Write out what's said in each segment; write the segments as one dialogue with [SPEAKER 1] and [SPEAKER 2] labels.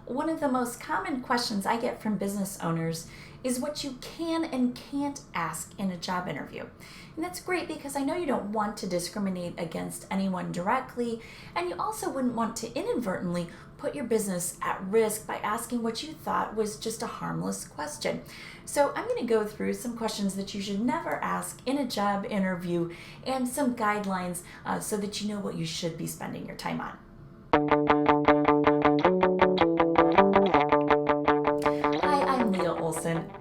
[SPEAKER 1] One of the most common questions I get from business owners is what you can and can't ask in a job interview. And that's great because I know you don't want to discriminate against anyone directly, and you also wouldn't want to inadvertently put your business at risk by asking what you thought was just a harmless question. So I'm going to go through some questions that you should never ask in a job interview and some guidelines so that you know what you should be spending your time on.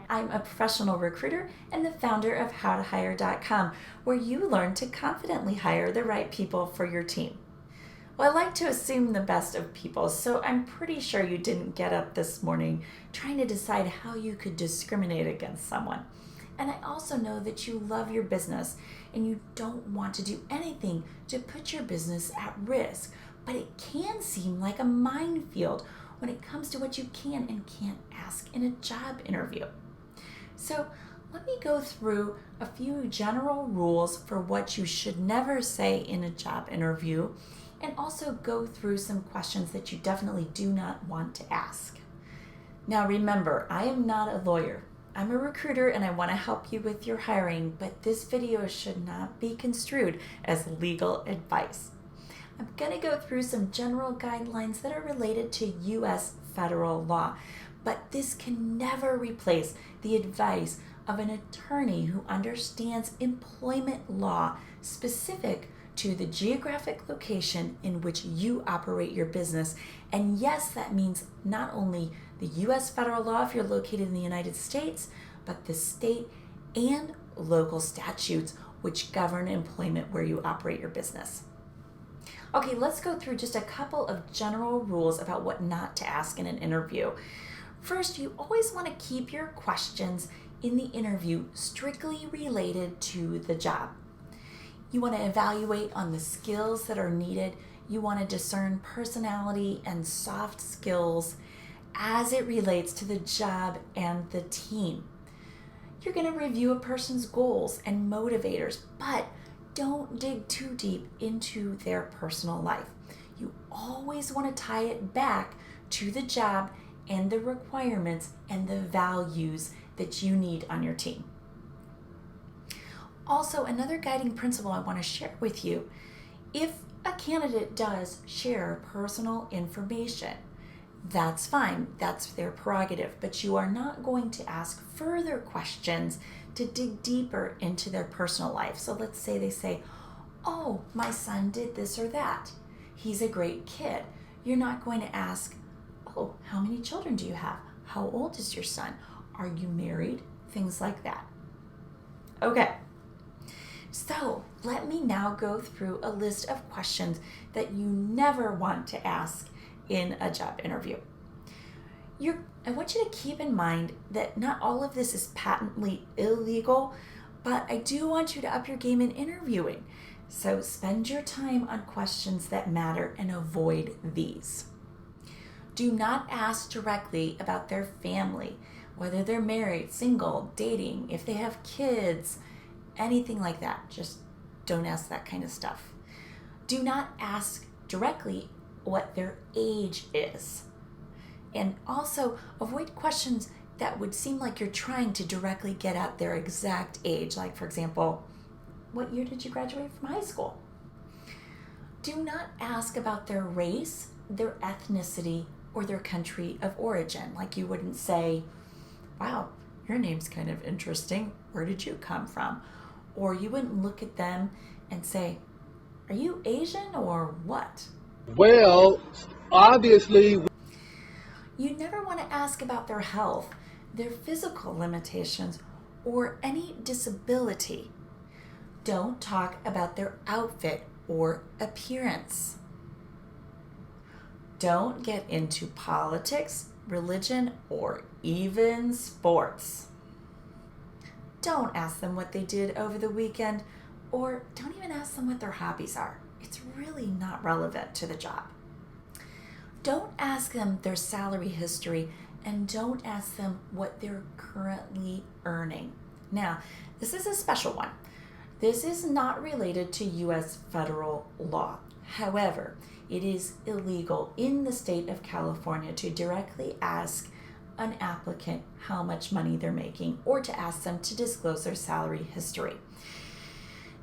[SPEAKER 1] I'm a professional recruiter and the founder of howtohire.com, where you learn to confidently hire the right people for your team. Well, I like to assume the best of people, so I'm pretty sure you didn't get up this morning trying to decide how you could discriminate against someone. And I also know that you love your business and you don't want to do anything to put your business at risk, but it can seem like a minefield when it comes to what you can and can't ask in a job interview. So let me go through a few general rules for what you should never say in a job interview, and also go through some questions that you definitely do not want to ask. Now remember, I am not a lawyer. I'm a recruiter and I want to help you with your hiring, but this video should not be construed as legal advice. I'm going to go through some general guidelines that are related to U.S. federal law, but this can never replace the advice of an attorney who understands employment law specific to the geographic location in which you operate your business. And yes, that means not only the U.S. federal law if you're located in the United States, but the state and local statutes which govern employment where you operate your business. Okay, let's go through just a couple of general rules about what not to ask in an interview. First, you always want to keep your questions in the interview strictly related to the job. You want to evaluate on the skills that are needed. You want to discern personality and soft skills as it relates to the job and the team. You're going to review a person's goals and motivators, but don't dig too deep into their personal life. You always want to tie it back to the job and the requirements and the values that you need on your team. Also, another guiding principle I want to share with you, if a candidate does share personal information, that's fine, that's their prerogative, but you are not going to ask further questions to dig deeper into their personal life. So let's say they say, oh, my son did this or that. He's a great kid. You're not going to ask, oh, how many children do you have? How old is your son? Are you married? Things like that. Okay. So let me now go through a list of questions that you never want to ask in a job interview. I want you to keep in mind that not all of this is patently illegal, but I do want you to up your game in interviewing. So spend your time on questions that matter and avoid these. Do not ask directly about their family, whether they're married, single, dating, if they have kids, anything like that. Just don't ask that kind of stuff. Do not ask directly what their age is. And also avoid questions that would seem like you're trying to directly get at their exact age. Like, for example, what year did you graduate from high school? Do not ask about their race, their ethnicity, or their country of origin. Like you wouldn't say, wow, your name's kind of interesting. Where did you come from? Or you wouldn't look at them and say, are you Asian or what?
[SPEAKER 2] Well, obviously.
[SPEAKER 1] You never want to ask about their health, their physical limitations, or any disability. Don't talk about their outfit or appearance. Don't get into politics, religion, or even sports. Don't ask them what they did over the weekend, or don't even ask them what their hobbies are. It's really not relevant to the job. Don't ask them their salary history, and don't ask them what they're currently earning. Now, this is a special one. This is not related to U.S. federal law. However, It is illegal in the state of California to directly ask an applicant how much money they're making or to ask them to disclose their salary history.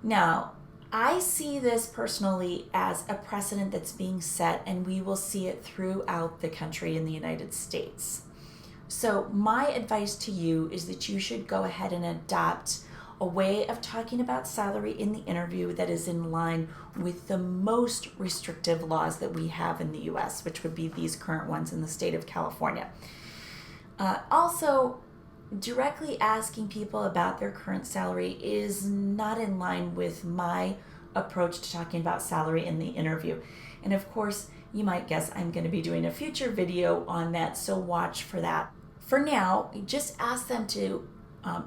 [SPEAKER 1] Now, I see this personally as a precedent that's being set, and we will see it throughout the country in the United States. So my advice to you is that you should go ahead and adopt a way of talking about salary in the interview that is in line with the most restrictive laws that we have in the US, which would be these current ones in the state of California. Also, directly asking people about their current salary is not in line with my approach to talking about salary in the interview. And of course, you might guess I'm going to be doing a future video on that, so watch for that. For now, just ask them to,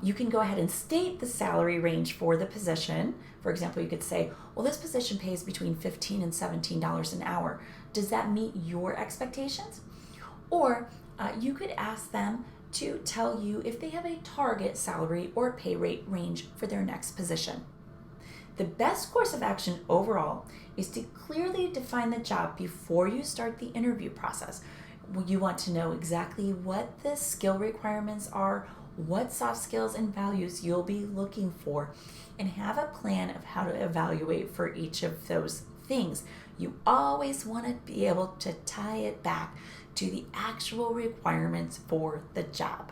[SPEAKER 1] you can go ahead and state the salary range for the position. For example, you could say, well, this position pays between $15 and $17 an hour. Does that meet your expectations? Or you could ask them to tell you if they have a target salary or pay rate range for their next position. The best course of action overall is to clearly define the job before you start the interview process. You want to know exactly what the skill requirements are, what soft skills and values you'll be looking for, and have a plan of how to evaluate for each of those things. You always want to be able to tie it back to the actual requirements for the job.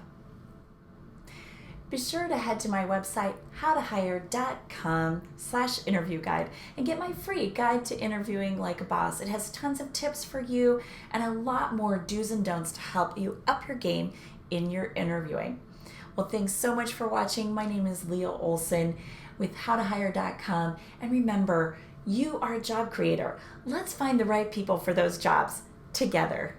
[SPEAKER 1] Be sure to head to my website, howtohire.com/interview guide, and get my free guide to interviewing like a boss. It has tons of tips for you and a lot more do's and don'ts to help you up your game in your interviewing. Well, thanks so much for watching. My name is Leah Olson with howtohire.com, and remember, you are a job creator. Let's find the right people for those jobs together.